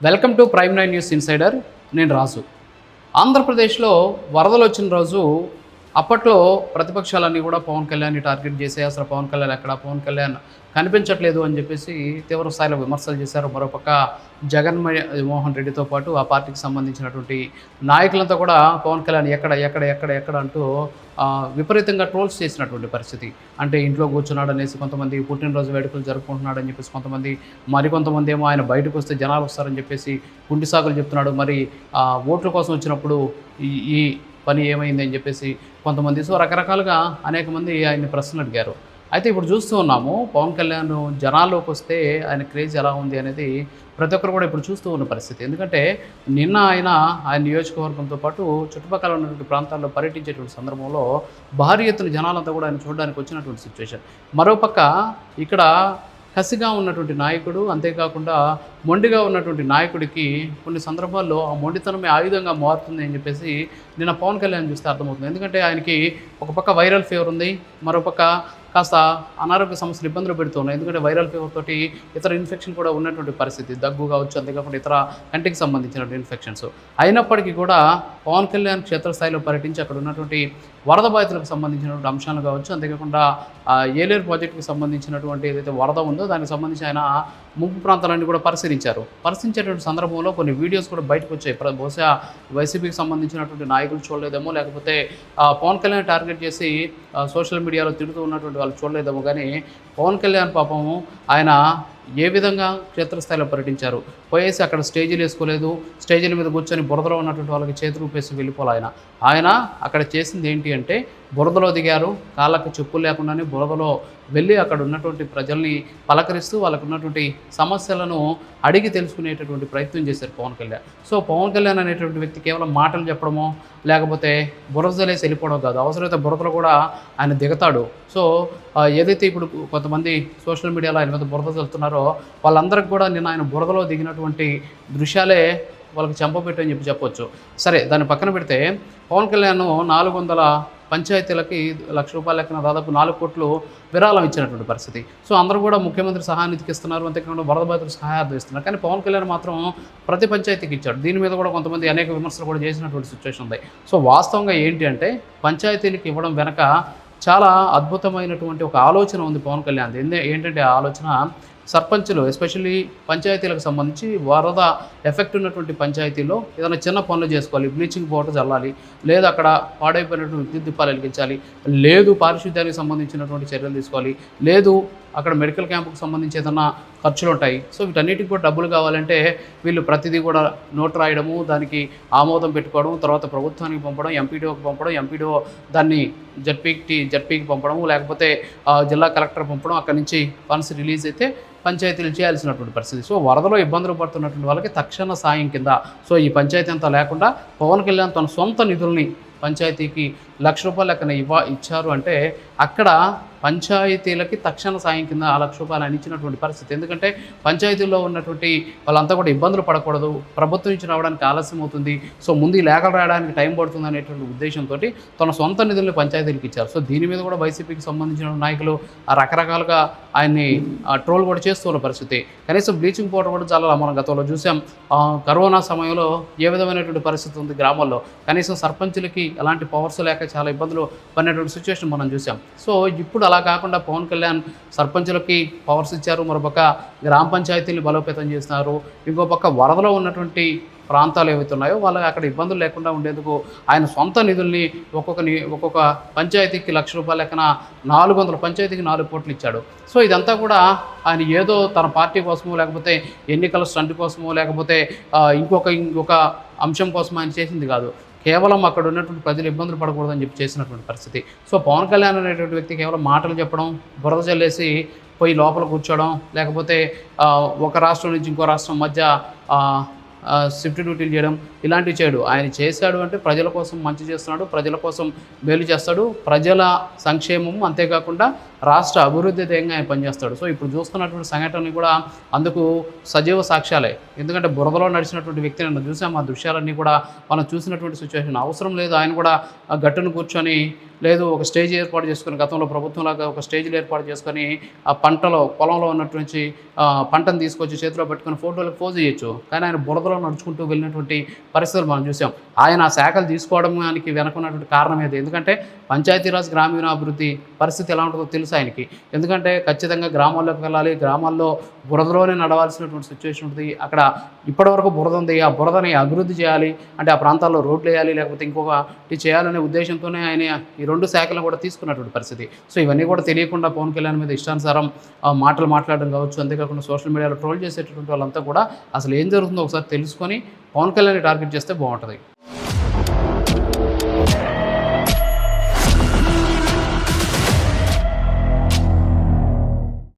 Welcome to prime nine news insider. నేను రాజు. ఆంధ్రప్రదేశ్లో వరదలు వచ్చిన రోజు అప్పట్లో ప్రతిపక్షాలన్నీ కూడా పవన్ కళ్యాణ్ని టార్గెట్ చేసి అసలు పవన్ కళ్యాణ్ ఎక్కడ, పవన్ కళ్యాణ్ కనిపించట్లేదు అని చెప్పేసి తీవ్ర స్థాయిలో విమర్శలు చేశారు. మరోపక్క మోహన్ రెడ్డితో పాటు ఆ పార్టీకి సంబంధించినటువంటి నాయకులంతా కూడా పవన్ కళ్యాణ్ ఎక్కడ ఎక్కడ ఎక్కడ ఎక్కడ అంటూ విపరీతంగా ట్రోల్స్ చేసినటువంటి పరిస్థితి. అంటే ఇంట్లో కూర్చున్నాడు అనేసి కొంతమంది, పుట్టినరోజు వేడుకలు జరుపుకుంటున్నాడు అని చెప్పేసి కొంతమంది, మరికొంతమంది ఏమో ఆయన బయటకు వస్తే జనాలు వస్తారని చెప్పేసి గుండి సాగులు చెప్తున్నాడు. మరి ఓట్ల కోసం వచ్చినప్పుడు ఈ పని ఏమైంది అని చెప్పేసి కొంతమంది, సో రకరకాలుగా అనేక మంది ఆయన్ని ప్రశ్నలు అడిగారు. అయితే ఇప్పుడు చూస్తూ ఉన్నాము పవన్ కళ్యాణ్ జనాల్లోకి వస్తే ఆయన క్రేజ్ ఎలా ఉంది అనేది ప్రతి ఒక్కరు కూడా ఇప్పుడు చూస్తూ ఉన్న పరిస్థితి. ఎందుకంటే నిన్న ఆయన నియోజకవర్గంతో పాటు చుట్టుపక్కల ఉన్నటువంటి ప్రాంతాల్లో పర్యటించేటువంటి సందర్భంలో భారీ ఎత్తున జనాలంతా కూడా ఆయన చూడడానికి వచ్చినటువంటి సిచ్యువేషన్. మరోపక్క ఇక్కడ కసిగా ఉన్నటువంటి నాయకుడు, అంతేకాకుండా మొండిగా ఉన్నటువంటి నాయకుడికి కొన్ని సందర్భాల్లో ఆ మొండితనమే ఆయుధంగా మారుతుంది అని చెప్పేసి నిన్న పవన్ కళ్యాణ్ చూస్తే అర్థమవుతుంది. ఎందుకంటే ఆయనకి ఒక పక్క వైరల్ ఫీవర్ ఉంది, మరోపక్క కాస్త అనారోగ్య సమస్యలు ఇబ్బందులు పెడుతున్నాయి. ఎందుకంటే వైరల్ ఫీవర్ తోటి ఇతర ఇన్ఫెక్షన్ కూడా ఉన్నటువంటి పరిస్థితి, దగ్గు కావచ్చు, అంతేకాకుండా ఇతర కంటికి సంబంధించినటువంటి ఇన్ఫెక్షన్స్. అయినప్పటికీ కూడా పవన్ కళ్యాణ్ క్షేత్రస్థాయిలో పర్యటించి అక్కడ ఉన్నటువంటి వరద బాధితులకు సంబంధించినటువంటి అంశాలు కావచ్చు, అంతేకాకుండా ఏలేరు ప్రాజెక్టుకి సంబంధించినటువంటి ఏదైతే వరద ఉందో దానికి సంబంధించి ఆయన ముంపు ప్రాంతాలన్నీ కూడా పరిశీలించేటువంటి సందర్భంలో కొన్ని వీడియోస్ కూడా బయటకు వచ్చాయి. బహుశా వైసీపీకి సంబంధించినటువంటి నాయకులు చూడలేదేమో, లేకపోతే పవన్ కళ్యాణ్ టార్గెట్ చేసి సోషల్ మీడియాలో తిడుతూ ఉన్నటువంటి వాళ్ళు చూడలేదేమో. కానీ పవన్ కళ్యాణ్ పాపము ఆయన ఏ విధంగా క్షేత్రస్థాయిలో పర్యటించారు, పోయేసి అక్కడ స్టేజీలు వేసుకోలేదు, స్టేజీల మీద కూర్చొని బురదలో ఉన్నటువంటి వాళ్ళకి చేతులు ఊపేసి వెళ్ళిపోవాలి. ఆయన అక్కడ చేసింది ఏంటి అంటే బురదలో దిగారు, కాళ్ళకు చెప్పులు లేకుండానే బురదలో వెళ్ళి అక్కడ ఉన్నటువంటి ప్రజల్ని పలకరిస్తూ వాళ్ళకు ఉన్నటువంటి సమస్యలను అడిగి తెలుసుకునేటటువంటి ప్రయత్నం చేశారు పవన్ కళ్యాణ్. సో పవన్ కళ్యాణ్ అనేటువంటి వ్యక్తి కేవలం మాటలు చెప్పడమో లేకపోతే బురదలేసి వెళ్ళిపోవడం కాదు, అవసరమైతే బురదలో కూడా ఆయన దిగుతాడు. సో ఏదైతే ఇప్పుడు కొంతమంది సోషల్ మీడియాలో ఆయన మీద బురద చల్లుతున్నారో వాళ్ళందరికీ కూడా నిన్న ఆయన బురదలో దిగినటువంటి దృశ్యాలే వాళ్ళకి చెంపపెట్టు అని చెప్పొచ్చు. సరే, దాన్ని పక్కన పెడితే పవన్ కళ్యాణ్ 400 పంచాయతీలకి ₹1,00,000 లెక్కన దాదాపు 4 కోట్లు విరాళం ఇచ్చినటువంటి పరిస్థితి. సో అందరూ కూడా ముఖ్యమంత్రి సహాయానికి ఇస్తున్నారు, అంతేకాకుండా వరద బాధితులు సహాయార్థం ఇస్తున్నారు. కానీ పవన్ కళ్యాణ్ మాత్రం ప్రతి పంచాయతీకి ఇచ్చాడు. దీని మీద కూడా కొంతమంది అనేక విమర్శలు కూడా చేసినటువంటి సిచ్యువేషన్ ఉంది. సో వాస్తవంగా ఏంటి అంటే పంచాయతీలకు ఇవ్వడం వెనక చాలా అద్భుతమైనటువంటి ఒక ఆలోచన ఉంది పవన్ కళ్యాణ్. ఏంటంటే ఆ ఆలోచన సర్పంచులు, ఎస్పెషల్లీ పంచాయతీలకు సంబంధించి వరద ఎఫెక్ట్ ఉన్నటువంటి పంచాయతీలో ఏదైనా చిన్న పనులు చేసుకోవాలి, బ్లీచింగ్ పౌడర్ చల్లాలి, లేదా అక్కడ పాడైపోయినటువంటి విద్యుత్ దీపాలు వెలిగించాలి, లేదు పారిశుద్ధ్యానికి సంబంధించినటువంటి చర్యలు తీసుకోవాలి, లేదు అక్కడ మెడికల్ క్యాంపుకు సంబంధించి ఏదైనా ఖర్చులు ఉంటాయి. సో వీటన్నిటికి కూడా డబ్బులు కావాలంటే వీళ్ళు ప్రతిదీ కూడా నోట్ రాయడము, దానికి ఆమోదం పెట్టుకోవడం, తర్వాత ప్రభుత్వానికి పంపడం, ఎంపీడీఓకి పంపడం, ఎంపీడీఓ దాన్ని జడ్పీకి పంపడం, లేకపోతే జిల్లా కలెక్టర్ పంపడం, అక్కడి నుంచి ఫండ్స్ రిలీజ్ అయితే పంచాయతీలు చేయాల్సినటువంటి పరిస్థితి. సో వరదలో ఇబ్బందులు పడుతున్నటువంటి వాళ్ళకి తక్షణ సాయం కింద సో ఈ పంచాయతీ అంతా లేకుండా పవన్ కళ్యాణ్ తన సొంత నిధుల్ని పంచాయతీకి ₹1,00,000 లెక్కన ఇచ్చారు అంటే అక్కడ పంచాయతీలకి తక్షణ సాయం కింద ₹1,00,000 అని ఇచ్చినటువంటి పరిస్థితి. ఎందుకంటే పంచాయతీల్లో ఉన్నటువంటి వాళ్ళంతా కూడా ఇబ్బందులు పడకూడదు, ప్రభుత్వం నుంచి రావడానికి ఆలస్యం అవుతుంది, సో ముందు ఈ లేఖలు రాయడానికి టైం పడుతుంది అనేటువంటి ఉద్దేశంతో తన సొంత నిధుల్ని పంచాయతీలకు ఇచ్చారు. సో దీని మీద కూడా వైసీపీకి సంబంధించిన నాయకులు రకరకాలుగా ఆయన్ని ట్రోల్ కూడా చేస్తున్న పరిస్థితి. కనీసం బ్లీచింగ్ పౌడర్ కూడా చాలా మనం గతంలో చూసాం. కరోనా సమయంలో ఏ విధమైనటువంటి పరిస్థితి ఉంది గ్రామాల్లో, కనీసం సర్పంచులకి ఎలాంటి పవర్స్ లేక చాలా ఇబ్బందులు పడినటువంటి సిచ్యువేషన్ మనం చూసాం. సో ఇప్పుడు అలా కాకుండా పవన్ కళ్యాణ్ సర్పంచులకి పవర్స్ ఇచ్చారు, మరోపక్క గ్రామ పంచాయతీలు బలోపేతం చేస్తున్నారు, ఇంకో పక్క వరదలో ఉన్నటువంటి ప్రాంతాలు ఏవైతే ఉన్నాయో వాళ్ళకి అక్కడ ఇబ్బందులు లేకుండా ఉండేందుకు ఆయన సొంత నిధుల్ని ఒక్కొక్క పంచాయతీకి ₹1,00,000 లెక్కన 400 పంచాయతీకి 4 కోట్లు ఇచ్చాడు. సో ఇదంతా కూడా ఆయన ఏదో తన పార్టీ కోసమో లేకపోతే ఎన్నికల స్టంట్ కోసమో లేకపోతే ఇంకొక అంశం కోసం ఆయన చేసింది కాదు, కేవలం అక్కడ ఉన్నటువంటి ప్రజలు ఇబ్బందులు పడకూడదని చెప్పి చేసినటువంటి పరిస్థితి. సో పవన్ కళ్యాణ్ అనేటువంటి వ్యక్తి కేవలం మాటలు చెప్పడం, బురద చల్లేసి పోయి లోపల కూర్చోవడం, లేకపోతే ఒక రాష్ట్రం నుంచి ఇంకో రాష్ట్రం మధ్య షిఫ్ట్ డ్యూటీలు చేయడం, ఇలాంటివి చేయడు. ఆయన చేశాడు అంటే ప్రజల కోసం మంచి చేస్తున్నాడు, ప్రజల కోసం మేలు చేస్తాడు, ప్రజల సంక్షేమం అంతేకాకుండా రాష్ట్ర అభివృద్ధి ధ్యేయంగా ఆయన పనిచేస్తాడు. సో ఇప్పుడు చూస్తున్నటువంటి సంఘటనలు కూడా అందుకు సజీవ సాక్ష్యాలే. ఎందుకంటే బురదలో నడిచినటువంటి వ్యక్తిని మనం చూసాం. ఆ దృశ్యాలన్నీ కూడా మనం చూసినటువంటి సిచ్యువేషన్. అవసరం లేదు ఆయన కూడా గట్టున కూర్చొని, లేదు ఒక స్టేజ్ ఏర్పాటు చేసుకొని, గతంలో ప్రభుత్వంలాగా ఒక స్టేజ్లు ఏర్పాటు చేసుకొని ఆ పొలంలో ఉన్నటువంటి పంటను తీసుకొచ్చి చేతిలో పెట్టుకొని ఫోటోలకు పోజ్ చేయొచ్చు. కానీ ఆయన బురదలో నడుచుకుంటూ వెళ్ళినటువంటి పరిస్థితులు మనం చూసాం. ఆయన ఆ శాఖలు తీసుకోవడానికి వెనుకున్నటువంటి కారణం ఏది? ఎందుకంటే పంచాయతీరాజ్ గ్రామీణాభివృద్ధి పరిస్థితి ఎలా ఉంటుందో తెలుసు ఆయనకి. ఎందుకంటే ఖచ్చితంగా గ్రామాల్లోకి వెళ్ళాలి, గ్రామాల్లో బురదలోనే నడవాల్సినటువంటి సిచ్యువేషన్ ఉంటుంది. అక్కడ ఇప్పటివరకు బురద ఉంది, ఆ బురదని అభివృద్ధి చేయాలి అంటే ఆ ప్రాంతాల్లో రోడ్లు వేయాలి, లేకపోతే ఇంకొకటి చేయాలనే ఉద్దేశంతోనే ఆయన ఈ 2 శాఖలను కూడా తీసుకున్నటువంటి పరిస్థితి. సో ఇవన్నీ కూడా తెలియకుండా పవన్ కళ్యాణ్ మీద ఇష్టానుసారం మాటలు మాట్లాడడం కావచ్చు, అంతేకాకుండా సోషల్ మీడియాలో ట్రోల్ చేసేటటువంటి వాళ్ళంతా కూడా అసలు ఏం జరుగుతుందో ఒకసారి తెలుసుకొని పవన్ కళ్యాణ్ టార్గెట్ చేస్తే బాగుంటుంది.